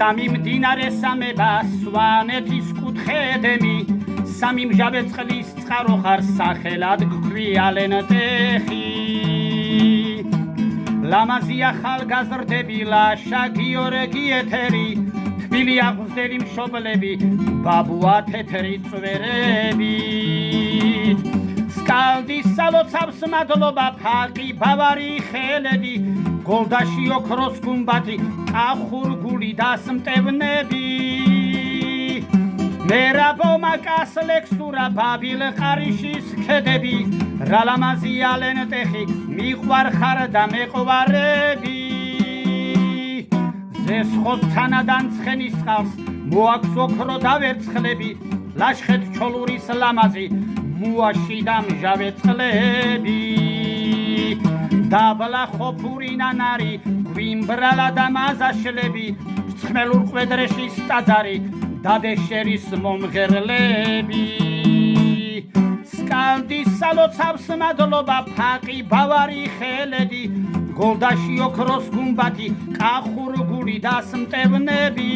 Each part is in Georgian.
სამი მდინარე სამება სვანეთის კუთხედემი სამი მჟავე წყლის წყარო ხარ სახელად გქვიალენ ტეხი ლამაზი ახალგაზრდები ლაშა გიორგი ეთერი თბილი აღვზდელი მშობლები ბაბუა თეთრი წვერები სკალდის სალოცავს მადლობა ფაყი ბავარი ხელედი გოლდაში ოქროს გუმბათი კახურგული დასმტევნები მერაბო მაკას ლექსურა ბაბილ ყარიშის ქედები რა ლამაზია ლენტეხი მიყვარ ხარ და მეყვარები ზესხოს თანადან ცხენის წყალს მოაქვს ოქრო და ვერცხლები ლაშხეთ ჩოლურის ლამაზი მუაში და მჟავე წყლები დაბლა ხოფური ნანარი გვიმბრალა და მაზაშლები ცხმელურ ყვედრეშის ტაძარი დადეშერის მომღერლები სკალდის სალოცავს მადლობა ფაყი ბავარი ხელედი გოლდაში ოქროს გუმბათი კახურგული დასმტევნები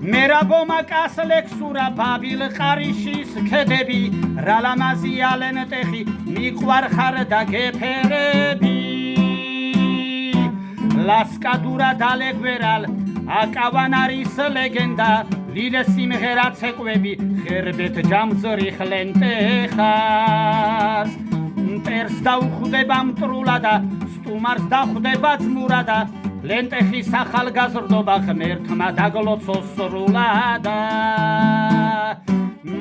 მერაბო მაკას ლექსურა ბაბილ ყარიშის ქედები რა ლამაზია ლენტეხი მიყვარ ხარ და გეფერები ლასკადურა დალეგვერალ აკავანარის ლეგენდა ლილე სიმღერა ცეკვები ხერბეთ ჯამზრიხ ლენტეხას მტერს დაუხვდება მტრულა და სტუმარს დახვდება ძმურადა ლენტეხის ახალგაზრდობა ღმერთმა დაგლოცოს სრულადა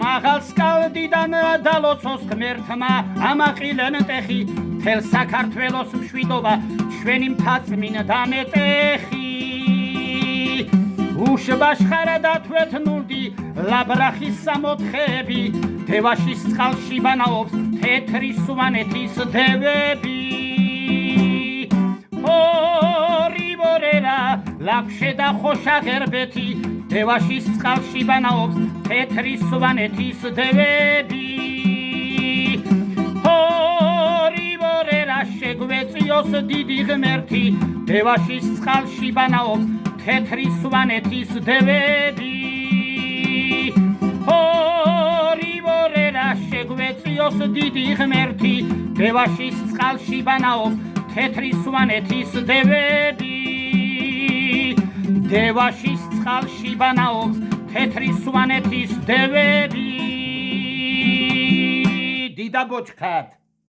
მაღალ სკალდიდან დალოცოს ღმერთმა ამაყი ლენტეხი თელ საქართველოს მშვიდობა ჩვენი მთაწმინდა მეტეხი უშბაშხარა დათვეთნულდი ლაბრახის სამოთხეები დევაშის წყალში ბანაობს თეთრი სვანეთის დევები ლაფშე და ხოშა ღერბეთი დევაშის წყალში ბანაობს თეთრი სვანეთის დევები ჰორიბორერა შეგვეწიოს დიდი ღმერთი დევაშის წყალში ბანაობს თეთრი სვანეთის დევები ჰორიბორერა შეგვეწიოს დიდი ღმერთი დევაშის წყალში ბანაობს თეთრი სვანეთის დევები დევაშის წყალში ბანაობს თეთრი სვანეთის დევები დიდა ბოჩქად